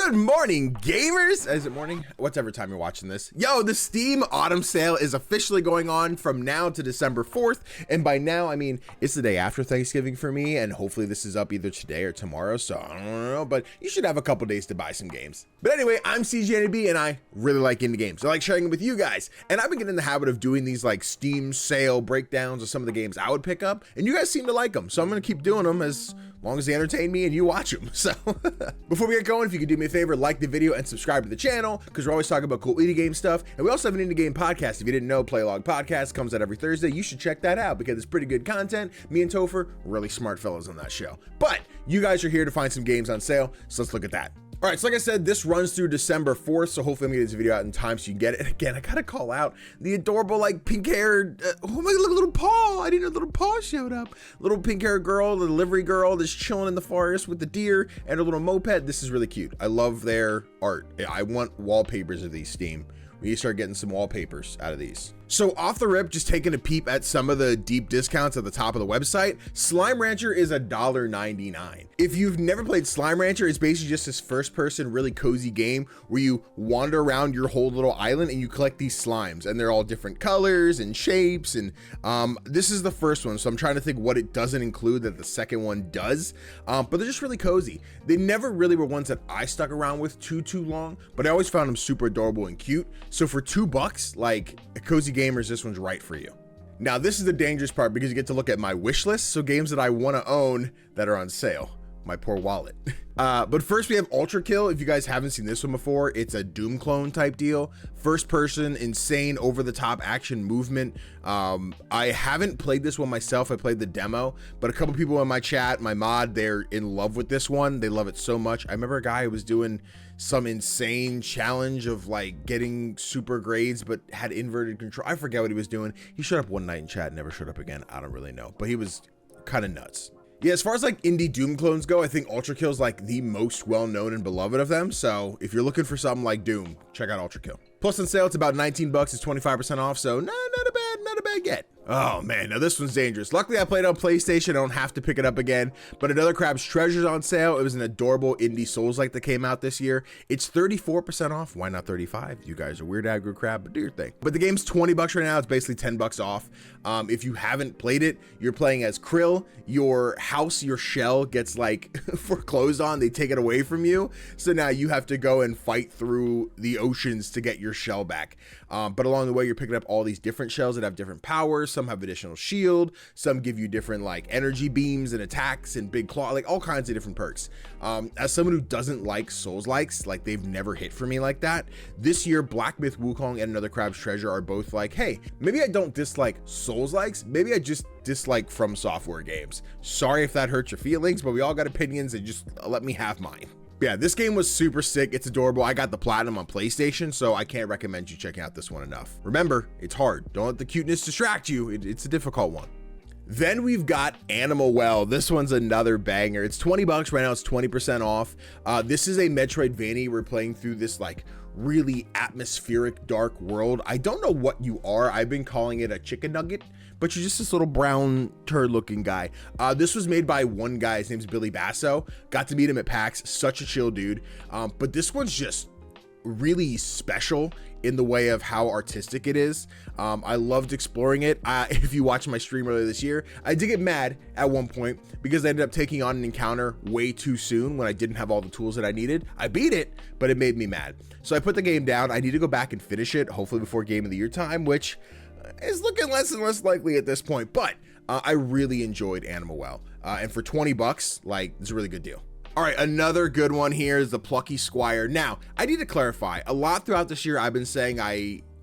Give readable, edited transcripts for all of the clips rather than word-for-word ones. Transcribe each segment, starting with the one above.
Good morning, gamers! Is it morning? Whatever time you're watching this. Yo, the Steam Autumn Sale is officially going on from now to December 4th. And by now, I mean, it's the day after Thanksgiving for me. And hopefully this is up either today or tomorrow. So I don't know, but you should have a couple days to buy some games. But anyway, I'm CGDannyB and I really like indie games. I like sharing them with you guys. And I've been getting in the habit of doing these like Steam sale breakdowns of some of the games I would pick up. And you guys seem to like them. So I'm going to keep doing them as long as they entertain me and you watch them. So before we get going, if you could do me a favor, like the video and subscribe to the channel, because we're always talking about cool indie game stuff. And we also have an indie game podcast. If you didn't know, Playlog Podcast comes out every Thursday. You should check that out because it's pretty good content. Me and Topher, really smart fellows on that show. But you guys are here to find some games on sale, so let's look at that. All right, so like I said, this runs through December 4th, so hopefully I'm gonna get this video out in time so you can get it. And again, I gotta call out the adorable, like, pink-haired, oh my God, look, little paw. I didn't know little paw showed up. Little pink-haired girl, the delivery girl that's chilling in the forest with the deer and her little moped. This is really cute. I love their art. I want wallpapers of these, Steam. We need to start getting some wallpapers out of these. So off the rip, just taking a peep at some of the deep discounts at the top of the website, Slime Rancher is $1.99. If you've never played Slime Rancher, it's basically just this first person, really cozy game where you wander around your whole little island and you collect these slimes, and they're all different colors and shapes. And this is the first one, so I'm trying to think what it doesn't include that the second one does, but they're just really cozy. They never really were ones that I stuck around with too long, but I always found them super adorable and cute. So for $2, like, a cozy gamers, this one's right for you. Now this is the dangerous part because you get to look at my wish list, so games that I want to own that are on sale. My poor wallet. But first we have UltraKill. If you guys haven't seen this one before, it's a Doom clone type deal. First person, insane, over the top action movement. I haven't played this one myself. I played the demo, but a couple people in my chat, my mod, they're in love with this one. They love it so much. I remember a guy who was doing some insane challenge of like getting super grades, but had inverted control. I forget what he was doing. He showed up one night in chat, never showed up again. I don't really know, but he was kind of nuts. Yeah, as far as like indie Doom clones go, I think UltraKill is like the most well-known and beloved of them. So if you're looking for something like Doom, check out UltraKill. Plus on sale, it's about 19 bucks. It's 25% off. So not a bad get. Oh man, now this one's dangerous. Luckily I played on PlayStation. I don't have to pick it up again, but Another Crab's Treasure's on sale. It was an adorable indie Souls-like that came out this year. It's 34% off. Why not 35? You guys are weird aggro crab, but do your thing. But the game's 20 bucks right now. It's basically 10 bucks off. If you haven't played it, you're playing as Krill. Your house, your shell gets like foreclosed on. They take it away from you. So now you have to go and fight through the oceans to get your shell back. But along the way, you're picking up all these different shells that have different powers. Some have additional shield, some give you different like energy beams and attacks and big claw, like all kinds of different perks. As someone who doesn't like Souls-likes, like they've never hit for me like that, this year Black Myth Wukong and Another Crab's Treasure are both like, hey, maybe I don't dislike Souls-likes, maybe I just dislike From Software games. Sorry if that hurts your feelings, but we all got opinions and just let me have mine. Yeah, this game was super sick. It's adorable. I got the platinum on PlayStation, so I can't recommend you checking out this one enough. Remember, it's hard. Don't let the cuteness distract you. It's a difficult one. Then we've got Animal Well. This one's another banger. It's 20 bucks right now. It's 20% off. This is a Metroidvania. We're playing through this like really atmospheric dark world. I don't know what you are. I've been calling it a chicken nugget, but you're just this little brown turd looking guy. This was made by one guy. His name's Billy Basso. Got to meet him at PAX. Such a chill dude. But this one's just really special in the way of how artistic it is. I loved exploring it. If you watched my stream earlier this year, I did get mad at one point because I ended up taking on an encounter way too soon when I didn't have all the tools that I needed. I beat it, but it made me mad. So I put the game down. I need to go back and finish it, hopefully before Game of the Year time, which is looking less and less likely at this point, but I really enjoyed Animal Well. And for 20 bucks, like, it's a really good deal. All right, another good one here is the Plucky Squire. Now, I need to clarify, a lot throughout this year, I've been saying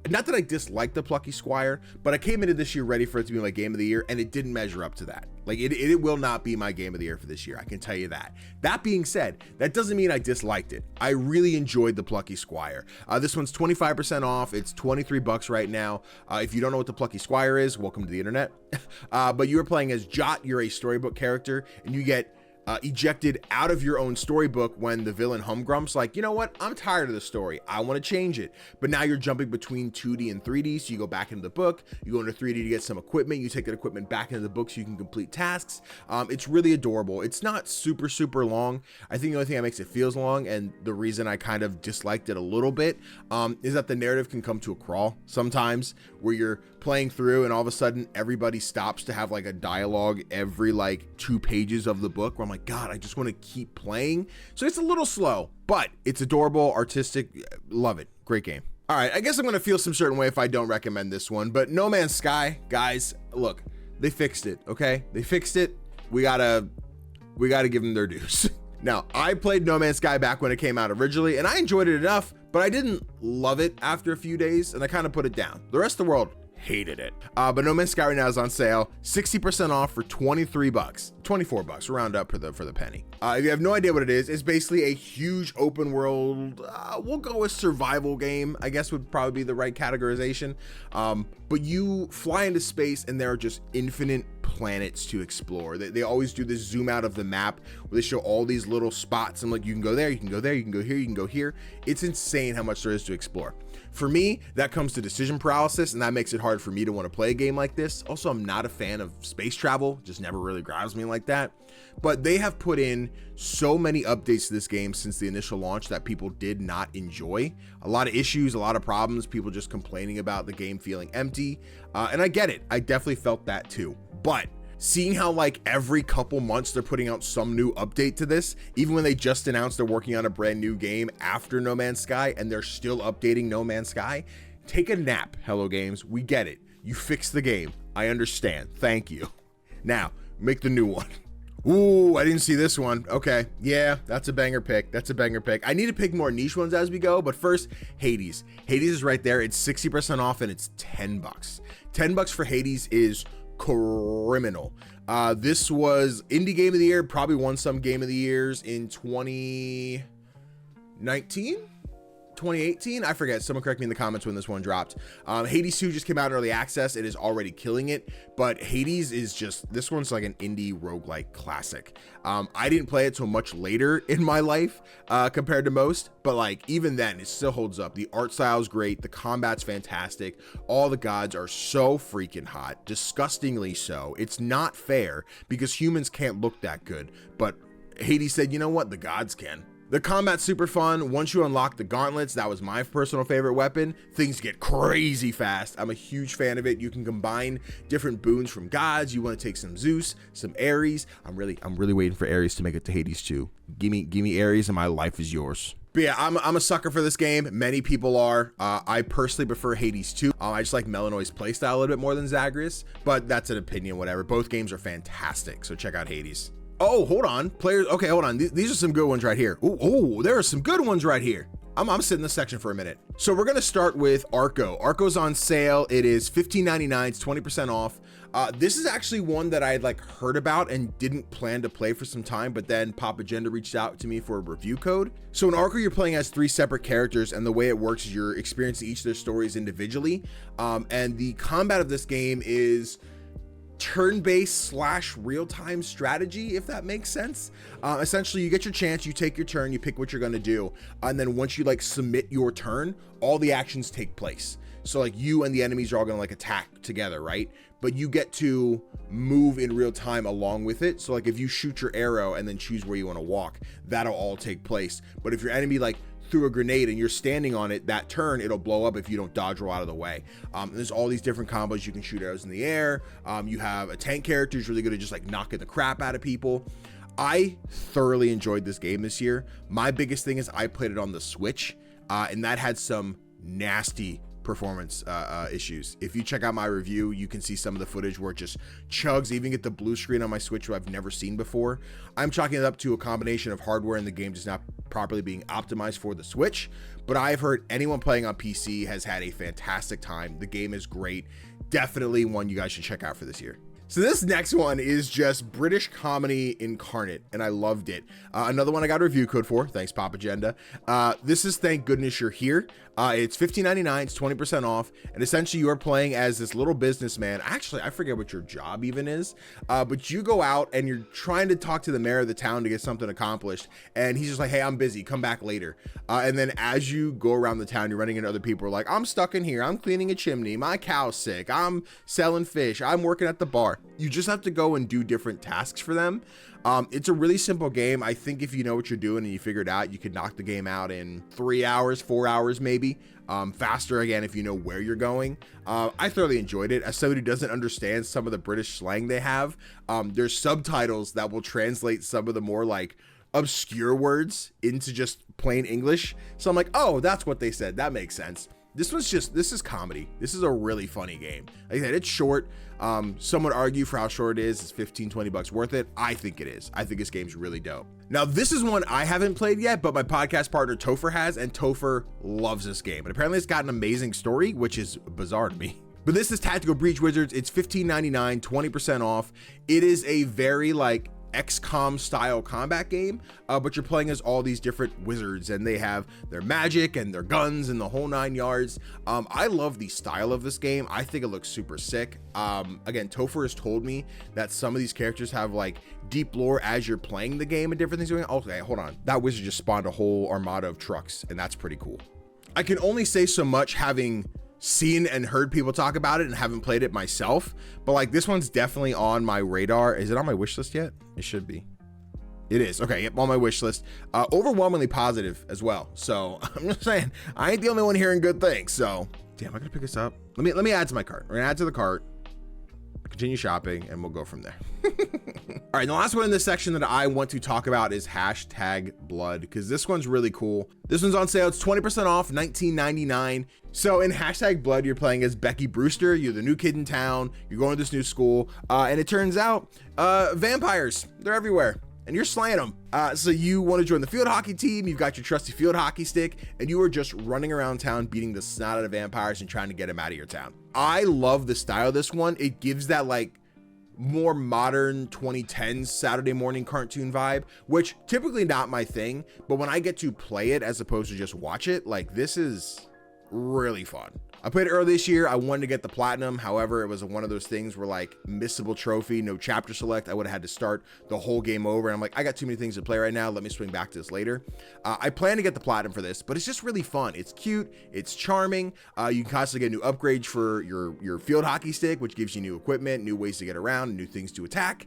not that I dislike the Plucky Squire, but I came into this year ready for it to be my game of the year, and it didn't measure up to that. Like, it will not be my game of the year for this year, I can tell you that. That being said, that doesn't mean I disliked it. I really enjoyed the Plucky Squire. This one's 25% off. It's 23 bucks right now. If you don't know what the Plucky Squire is, welcome to the internet. But you are playing as Jot. You're a storybook character, and you get ejected out of your own storybook when the villain Humgrumps like, you know what, I'm tired of the story, I want to change it. But now you're jumping between 2D and 3D, so you go back into the book, you go into 3D to get some equipment, you take that equipment back into the book so you can complete tasks. It's really adorable. It's not super long. I think the only thing that makes it feels long, and the reason I kind of disliked it a little bit, is that the narrative can come to a crawl sometimes, where you're playing through and all of a sudden everybody stops to have like a dialogue every like 2 pages of the book, where I'm like, God, I just want to keep playing. So it's a little slow, but it's adorable, artistic, love it, great game. All right, I guess I'm gonna feel some certain way if I don't recommend this one, but No Man's Sky, guys, look, they fixed it, okay? They fixed it. We gotta give them their dues. Now, I played No Man's Sky back when it came out originally, and I enjoyed it enough, but I didn't love it after a few days, and I kind of put it down. The rest of the world hated it. But No Man's Sky right now is on sale, 60% off for 23 bucks, 24 bucks, round up for the penny. If you have no idea what it is, it's basically a huge open world, we'll go with survival game, I guess would probably be the right categorization. But you fly into space and there are just infinite planets to explore. They always do this zoom out of the map where they show all these little spots and like, you can go there, you can go there, you can go here, you can go here. It's insane how much there is to explore. For me, that comes to decision paralysis, and that makes it hard for me to want to play a game like this. Also, I'm not a fan of space travel, just never really grabs me like that. But they have put in so many updates to this game since the initial launch that people did not enjoy. A lot of issues, a lot of problems, people just complaining about the game feeling empty. And I get it, I definitely felt that too. But seeing how like every couple months they're putting out some new update to this, even when they just announced they're working on a brand new game after No Man's Sky and they're still updating No Man's Sky, take a nap, Hello Games. We get it. You fixed the game. I understand. Thank you. Now, make the new one. Ooh, I didn't see this one. Okay, yeah, that's a banger pick. That's a banger pick. I need to pick more niche ones as we go, but first, Hades. Hades is right there. It's 60% off and it's 10 bucks. 10 bucks for Hades is criminal. This was indie game of the year, probably won some game of the years in 2019, 2018, I forget, someone correct me in the comments when this one dropped. Hades 2 just came out in early access. It is already killing it, but Hades is just, this one's like an indie roguelike classic. I didn't play it till much later in my life compared to most, but like even then it still holds up. The art style is great, the combat's fantastic, all the gods are so freaking hot, disgustingly so. It's not fair because humans can't look that good, but Hades said, you know what, the gods can. The combat's super fun. Once you unlock the gauntlets, that was my personal favorite weapon, things get crazy fast. I'm a huge fan of it. You can combine different boons from gods. You want to take some Zeus, some Ares. I'm really waiting for Ares to make it to Hades 2. Give me Ares and my life is yours. But yeah, I'm a sucker for this game. Many people are. I personally prefer Hades 2. I just like Melanoi's playstyle a little bit more than Zagreus, but that's an opinion, whatever. Both games are fantastic, so check out Hades. Oh, hold on, players. Okay, hold on. These are some good ones right here. Oh, there are some good ones right here. I'm sitting in this section for a minute. So we're gonna start with Arco. Arco's on sale. It is $15.99. It's 20% off. This is actually one that I had like heard about and didn't plan to play for some time, but then Pop Agenda reached out to me for a review code. So in Arco, you're playing as 3 separate characters, and the way it works is you're experiencing each of their stories individually. And the combat of this game is turn-based / real-time strategy, if that makes sense. Essentially, you get your chance, you take your turn, you pick what you're gonna do, and then once you like submit your turn, all the actions take place. So like you and the enemies are all gonna like attack together, right? But you get to move in real time along with it. So like if you shoot your arrow and then choose where you want to walk, that'll all take place. But if your enemy like threw a grenade and you're standing on it, that turn, it'll blow up if you don't dodge roll out of the way. There's all these different combos. You can shoot arrows in the air. You have a tank character who's really good at just like knocking the crap out of people. I thoroughly enjoyed this game this year. My biggest thing is I played it on the Switch, and that had some nasty performance issues. If you check out my review, you can see some of the footage where it just chugs. Even get the blue screen on my Switch, which I've never seen before. I'm chalking it up to a combination of hardware and the game just not properly being optimized for the Switch, but I've heard anyone playing on PC has had a fantastic time. The game is great. Definitely one you guys should check out for this year. So this next one is just British comedy incarnate, and I loved it. Another one I got a review code for. Thanks, Pop Agenda. This is Thank Goodness You're Here. It's $15.99. It's 20% off, and essentially you are playing as this little businessman. Actually, I forget what your job even is, but you go out and you're trying to talk to the mayor of the town to get something accomplished, and he's just like, hey, I'm busy. Come back later. And then as you go around the town, you're running into other people who are like, I'm stuck in here. I'm cleaning a chimney. My cow's sick. I'm selling fish. I'm working at the bar. You just have to go and do different tasks for them. It's a really simple game. I think if you know what you're doing and you figure it out, you could knock the game out in 3 hours, 4 hours maybe. Faster again if you know where you're going. I thoroughly enjoyed it. As somebody who doesn't understand some of the British slang they have, there's subtitles that will translate some of the more like obscure words into just plain English. So I'm like, oh, that's what they said. That makes sense. This is comedy. This is a really funny game. Like I said, it's short. Some would argue for how short it is, it's 15, 20 bucks worth it. I think it is. I think this game's really dope. Now, this is one I haven't played yet, but my podcast partner Topher has, and Topher loves this game. And apparently it's got an amazing story, which is bizarre to me. But this is Tactical Breach Wizards. It's $15.99, 20% off. It is a very like XCOM style combat game, but you're playing as all these different wizards, and they have their magic and their guns and the whole 9 yards. I love the style of this game. I think it looks super sick. Again, Topher has told me that some of these characters have like deep lore as you're playing the game and different things going on. Okay, hold on. That wizard just spawned a whole armada of trucks, and that's pretty cool. I can only say so much having seen and heard people talk about it and haven't played it myself, but like this one's definitely on my radar. Is it on my wish list yet? It should be. It is. Okay, yep, on my wish list. Overwhelmingly positive as well. So I'm just saying, I ain't the only one hearing good things. So damn, I gotta pick this up. Let me add to my cart. We're gonna add to the cart, continue shopping, and we'll go from there. All right, the last one in this section that I want to talk about is #blood, because this one's really cool. This one's on sale. It's 20% off, $19.99. So in #blood, you're playing as Becky Brewster. You're the new kid in town. You're going to this new school, and it turns out vampires, they're everywhere, and you're slaying them. So you want to join the field hockey team. You've got your trusty field hockey stick, and you are just running around town beating the snot out of vampires and trying to get them out of your town. I love the style of this one. It gives that like more modern 2010s Saturday morning cartoon vibe, which typically not my thing, but when I get to play it as opposed to just watch it, like this is really fun. I played it earlier this year. I wanted to get the platinum. However, it was one of those things where like missable trophy, no chapter select. I would have had to start the whole game over. And I'm like, I got too many things to play right now. Let me swing back to this later. I plan to get the platinum for this, but it's just really fun. It's cute. It's charming. You can constantly get new upgrades for your field hockey stick, which gives you new equipment, new ways to get around, new things to attack.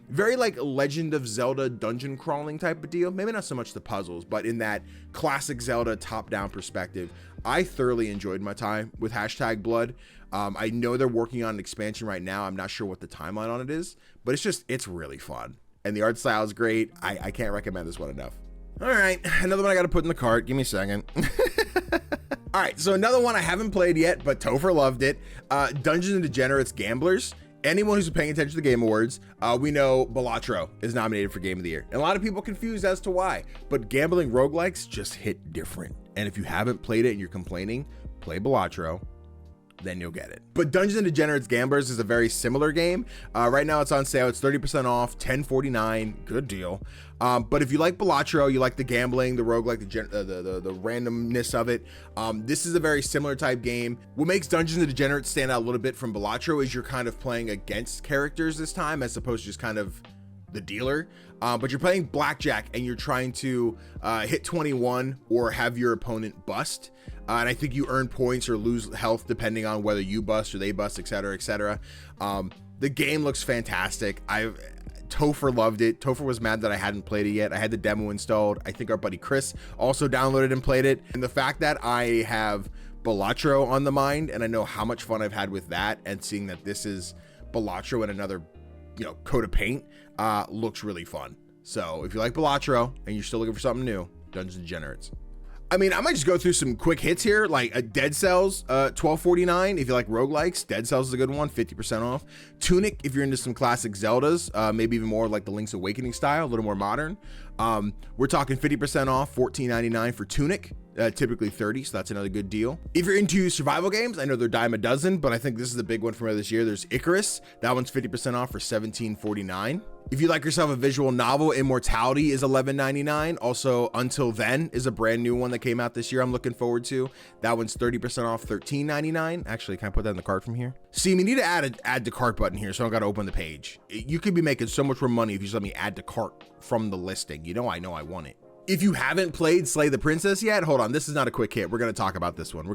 Very like Legend of Zelda dungeon crawling type of deal. Maybe not so much the puzzles, but in that classic Zelda top-down perspective. I thoroughly enjoyed my time with #blood. I know they're working on an expansion right now. I'm not sure what the timeline on it is, but it's really fun. And the art style is great. I can't recommend this one enough. All right, another one I got to put in the cart. Give me a second. All right, so another one I haven't played yet, but Topher loved it. Dungeons and Degenerates Gamblers. Anyone who's been paying attention to the Game Awards, we know Balatro is nominated for Game of the Year. And a lot of people are confused as to why, but gambling roguelikes just hit different. And if you haven't played it and you're complaining, play Balatro, then you'll get it. But Dungeons and Degenerates Gamblers is a very similar game. Right now it's on sale. It's 30% off, $10.49, good deal. But if you like Balatro, you like the gambling, the roguelike, the randomness of it, this is a very similar type game. What makes Dungeons and Degenerates stand out a little bit from Balatro is you're kind of playing against characters this time, as opposed to just kind of the dealer. But you're playing blackjack and you're trying to hit 21 or have your opponent bust. And I think you earn points or lose health depending on whether you bust or they bust, etc., etc. The game looks fantastic. Topher loved it. Topher was mad that I hadn't played it yet. I had the demo installed. I think our buddy Chris also downloaded and played it. And the fact that I have Balatro on the mind, and I know how much fun I've had with that, and seeing that this is Balatro in another, coat of paint, looks really fun. So if you like Balatro and you're still looking for something new, Dungeons and Degenerates. I mean, I might just go through some quick hits here, like a Dead Cells, $12.49. If you like roguelikes, Dead Cells is a good one, 50% off. Tunic, if you're into some classic Zeldas, maybe even more like the Link's Awakening style, a little more modern. We're talking 50% off, $14.99 for Tunic. Typically 30, so that's another good deal. If you're into survival games, I know they're dime a dozen, but I think this is the big one from this year. There's Icarus. That one's 50% off for $17.49. If you like yourself a visual novel, Immortality is $11.99. Also, Until Then is a brand new one that came out this year I'm looking forward to. That one's 30% off, $13.99. Actually, can I put that in the cart from here? See, we need to add to cart button here, so I don't gotta open the page. You could be making so much more money if you just let me add to cart from the listing. You know I want it. If you haven't played Slay the Princess yet, hold on, this is not a quick hit. We're gonna talk about this one.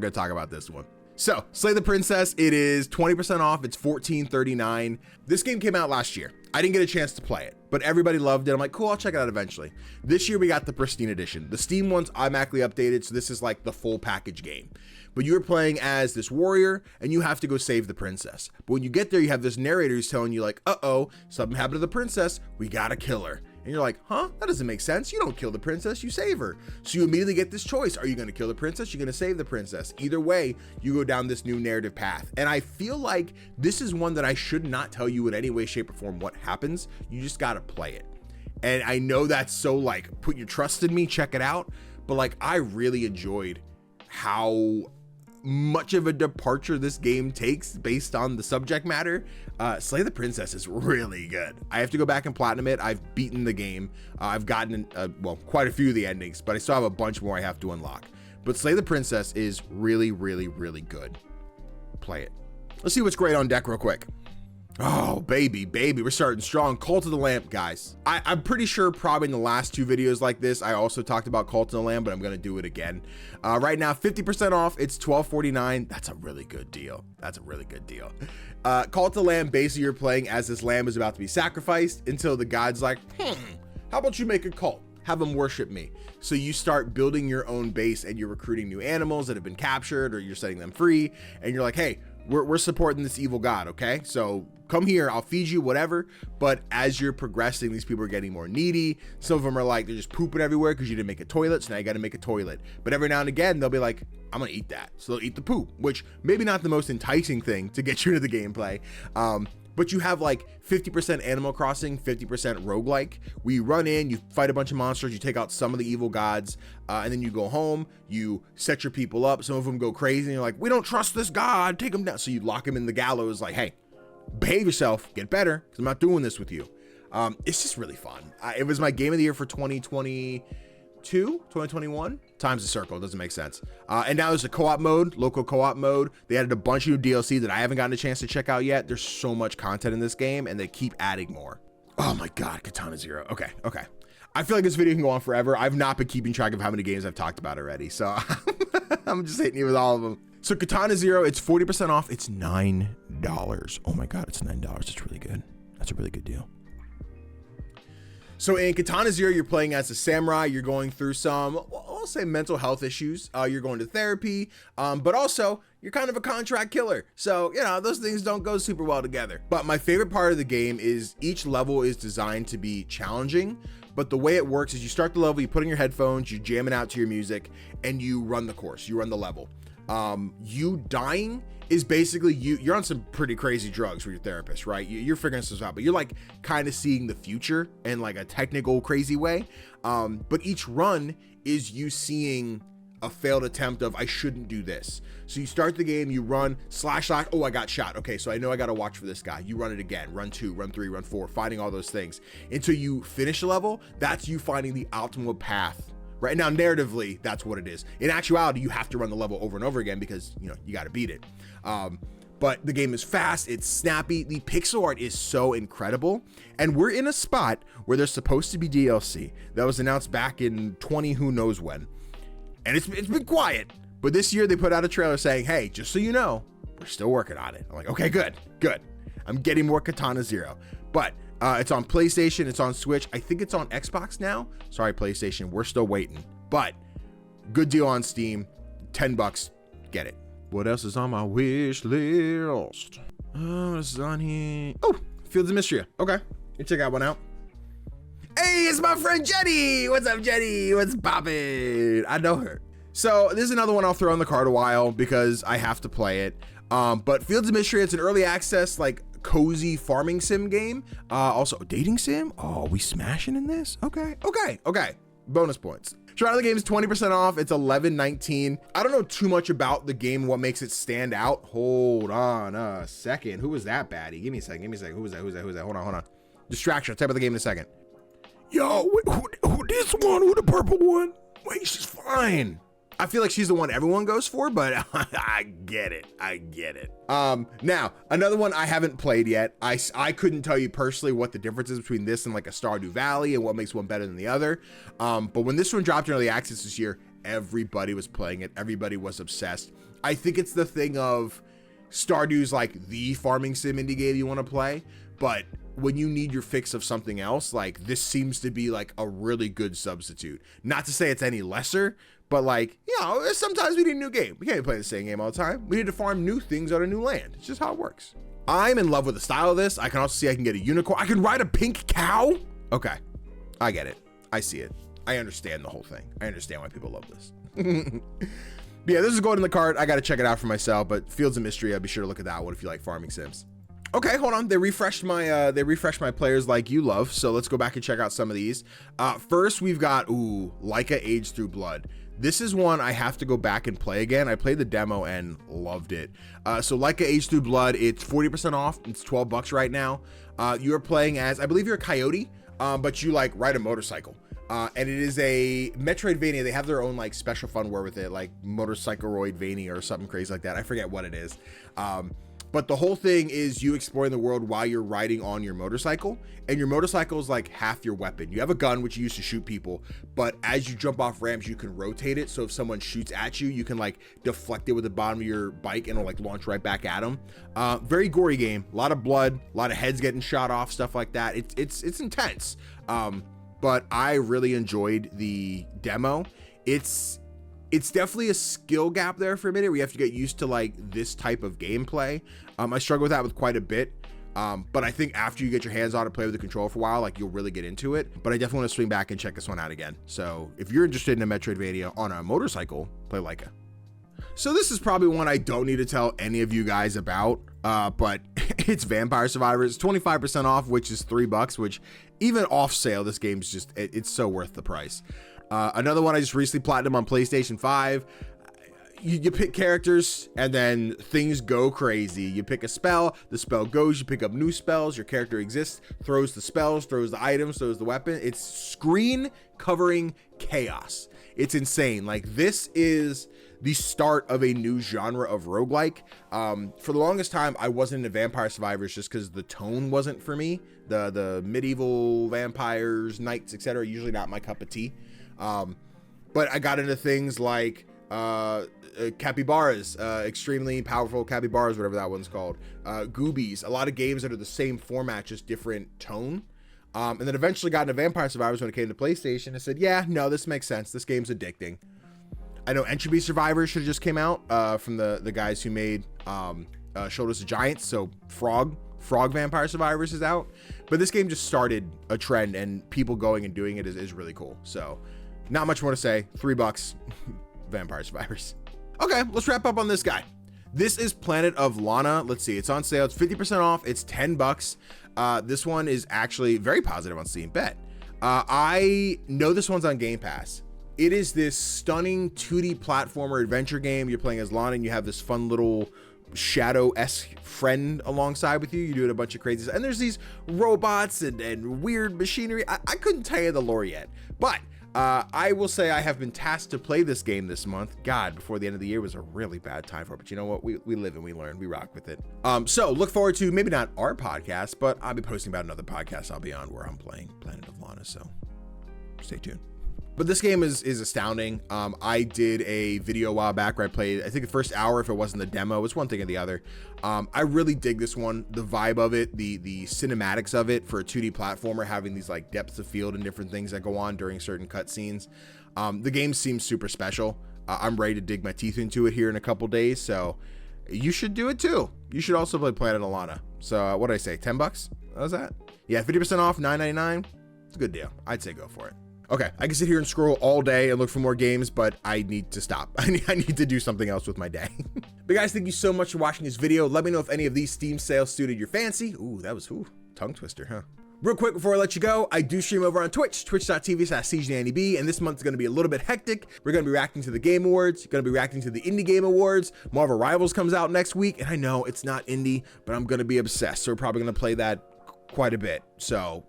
So, Slay the Princess, it is 20% off, it's $14.39. This game came out last year. I didn't get a chance to play it, but everybody loved it. I'm like, cool, I'll check it out eventually. This year we got the Pristine edition. The Steam one's automatically updated, so this is like the full package game. But you're playing as this warrior, and you have to go save the princess. But when you get there, you have this narrator who's telling you like, uh-oh, something happened to the princess, we gotta kill her. And you're like, huh? That doesn't make sense. You don't kill the princess, you save her. So you immediately get this choice. Are you gonna kill the princess? You're gonna save the princess. Either way, you go down this new narrative path. And I feel like this is one that I should not tell you in any way, shape, or form what happens. You just gotta play it. And I know that's so like, put your trust in me, check it out. But like, I really enjoyed how much of a departure this game takes based on the subject matter. Slay the Princess is really good. I have to go back and platinum it. I've beaten the game. I've gotten well, quite a few of the endings, but I still have a bunch more I have to unlock. But Slay the Princess is really, really, really good. Play it. Let's see what's great on deck real quick. Oh, baby, we're starting strong. Cult of the Lamp, guys. I'm pretty sure probably in the last two videos like this, I also talked about Cult of the Lamp, but I'm gonna do it again. Right now, 50% off, it's $12.49. That's a really good deal. Cult of the Lamp, basically you're playing as this lamb is about to be sacrificed until the god's like, how about you make a cult? Have them worship me. So you start building your own base and you're recruiting new animals that have been captured or you're setting them free. And you're like, hey, we're supporting this evil god, okay? So come here, I'll feed you, whatever. But as you're progressing, these people are getting more needy. Some of them are like, they're just pooping everywhere because you didn't make a toilet, so now you got to make a toilet. But every now and again, they'll be like, I'm gonna eat that. So they'll eat the poop, which maybe not the most enticing thing to get you into the gameplay. But you have like 50% Animal Crossing, 50% roguelike. We run in, you fight a bunch of monsters, you take out some of the evil gods, and then you go home, you set your people up. Some of them go crazy and you're like, we don't trust this god, take him down. So you lock him in the gallows like, hey, behave yourself, get better, because I'm not doing this with you. It's just really fun. It was my game of the year for 2021. Times a circle, it doesn't make sense. And now there's a co-op mode, local co-op mode. They added a bunch of new DLC that I haven't gotten a chance to check out yet. There's so much content in this game and they keep adding more. Oh my God, Katana Zero. Okay. I feel like this video can go on forever. I've not been keeping track of how many games I've talked about already. So I'm just hitting you with all of them. So Katana Zero, it's 40% off. It's $9. Oh my God, it's $9. It's really good. That's a really good deal. So in Katana Zero, you're playing as a samurai. You're going through some, I'll say, mental health issues. You're going to therapy, but also you're kind of a contract killer. So, you know, those things don't go super well together. But my favorite part of the game is each level is designed to be challenging. But the way it works is you start the level, you put in your headphones, you jam it out to your music, and you run the course, you run the level. You dying is basically you're on some pretty crazy drugs with your therapist, right? You're figuring this out, but you're like kind of seeing the future in like a technical crazy way. But each run is you seeing a failed attempt of, I shouldn't do this. So you start the game, you run slash, oh, I got shot. Okay, so I know I got to watch for this guy. You run it again, run 2, run 3, run 4, finding all those things until you finish the level. That's you finding the optimal path. Right now, narratively, that's what it is. In actuality, you have to run the level over and over again because, you know, you got to beat it. But the game is fast, it's snappy, the pixel art is so incredible, and we're in a spot where there's supposed to be DLC that was announced back in who knows when, and it's been quiet. But this year they put out a trailer saying, hey, just so you know, we're still working on it. I'm like, okay, good. I'm getting more Katana Zero, but it's on PlayStation, it's on Switch. I think it's on Xbox now. Sorry, PlayStation, we're still waiting. But good deal on Steam, $10, get it. What else is on my wish list? Oh, what's on here? Oh, Fields of Mistria. Okay, you check that one out. Hey, it's my friend Jenny. What's up, Jenny? What's poppin'? I know her. So this is another one I'll throw in the cart a while because I have to play it. But Fields of Mistria, it's an early access, like cozy farming sim game. Also dating sim. Oh, we smashing in this? Okay. Bonus points. Try the game is 20% off. It's $11.19. I don't know too much about the game, what makes it stand out. Hold on a second. Who was that baddie? Give me a second. Who was that? Hold on. Distraction. I'll tell you about the game in a second. Yo, who this one? Who the purple one? Wait, she's fine. I feel like she's the one everyone goes for, but I get it. Now, another one I haven't played yet. I couldn't tell you personally what the difference is between this and like a Stardew Valley and what makes one better than the other. But when this one dropped in early access this year, everybody was playing it. Everybody was obsessed. I think it's the thing of Stardew's like the farming sim indie game you want to play, but when you need your fix of something else, like this seems to be like a really good substitute. Not to say it's any lesser, but like, you know, sometimes we need a new game. We can't play the same game all the time. We need to farm new things on a new land. It's just how it works. I'm in love with the style of this. I can also see I can get a unicorn. I can ride a pink cow. Okay, I get it. I see it. I understand the whole thing. I understand why people love this. But yeah, this is going in the cart. I got to check it out for myself, but Fields of Mistria, be sure to look at that one if you like farming sims. Okay, hold on. They refreshed my players like you love. So let's go back and check out some of these. First, we've got Laika Aged Through Blood. This is one I have to go back and play again. I played the demo and loved it. So Laika Aged Through Blood, it's 40% off. It's $12 right now. You're playing as, I believe you're a coyote, but you like ride a motorcycle. And it is a Metroidvania. They have their own like special funware with it, like Motorcycleroidvania or something crazy like that. I forget what it is. But the whole thing is you exploring the world while you're riding on your motorcycle, and your motorcycle is like half your weapon. You have a gun, which you use to shoot people, but as you jump off ramps, you can rotate it. So if someone shoots at you, you can like deflect it with the bottom of your bike and it'll like launch right back at them. Very gory game, a lot of blood, a lot of heads getting shot off, stuff like that. It's intense. But I really enjoyed the demo. It's definitely a skill gap there for a minute where you have to get used to like this type of gameplay. I struggle with that with quite a bit. But I think after you get your hands on and play with the controller for a while, like you'll really get into it. But I definitely want to swing back and check this one out again. So if you're interested in a Metroidvania on a motorcycle, play Laika. So this is probably one I don't need to tell any of you guys about, but it's Vampire Survivors. 25% off, which is $3, which even off sale, this game's just, it's so worth the price. Another one I just recently platinum on PlayStation 5. You pick characters and then things go crazy. You pick a spell, the spell goes, you pick up new spells, your character exists, throws the spells, throws the items, throws the weapon. It's screen covering chaos. It's insane. Like this is the start of a new genre of roguelike. For the longest time, I wasn't into Vampire Survivors just because the tone wasn't for me. The medieval vampires, knights, etc. Usually not my cup of tea. But I got into things like capybaras, extremely powerful capybaras, whatever that one's called, goobies, a lot of games that are the same format, just different tone. And then eventually got into Vampire Survivors when it came to PlayStation. I said, yeah, no, this makes sense. This game's addicting. I know Entropy Survivors should have just came out from the guys who made Shoulders of Giants. So Frog Vampire Survivors is out. But this game just started a trend, and people going and doing it is really cool. So not much more to say. $3, Vampire Survivors. Okay, let's wrap up on this guy. This is Planet of Lana. Let's see, it's on sale. It's 50% off. It's $10. This one is actually very positive on Steam. Bet. I know this one's on Game Pass. It is this stunning 2D platformer adventure game. You're playing as Lana, and you have this fun little shadow-esque friend alongside with you. You're doing a bunch of crazy stuff. And there's these robots and weird machinery. I couldn't tell you the lore yet, but I will say I have been tasked to play this game this month. God, before the end of the year was a really bad time for it, but you know what? We live and we learn. We rock with it. So look forward to maybe not our podcast, but I'll be posting about another podcast I'll be on where I'm playing Planet of Lana, so stay tuned. But this game is astounding. I did a video a while back where I played, I think the first hour, if it wasn't the demo, it's one thing or the other. I really dig this one, the vibe of it, the cinematics of it for a 2D platformer, having these like depths of field and different things that go on during certain cutscenes. The game seems super special. I'm ready to dig my teeth into it here in a couple days, so you should do it too. You should also play Planet of Lana. So what did I say, $10? What was that? Yeah, 50% off, $9.99. It's a good deal. I'd say go for it. Okay, I can sit here and scroll all day and look for more games, but I need to stop. I need to do something else with my day. But guys, thank you so much for watching this video. Let me know if any of these Steam sales suited your fancy. Ooh, that was, tongue twister, huh? Real quick before I let you go, I do stream over on Twitch, twitch.tv/CGDannyB, and this month's gonna be a little bit hectic. We're gonna be reacting to the Game Awards, gonna be reacting to the Indie Game Awards. Marvel Rivals comes out next week, and I know it's not indie, but I'm gonna be obsessed, so we're probably gonna play that quite a bit, so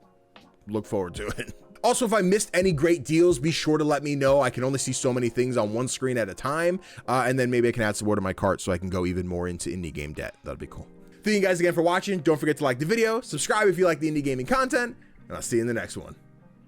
look forward to it. Also, if I missed any great deals, be sure to let me know. I can only see so many things on one screen at a time, and then maybe I can add some more to my cart so I can go even more into indie game debt. That'd be cool. Thank you guys again for watching. Don't forget to like the video, subscribe if you like the indie gaming content, and I'll see you in the next one.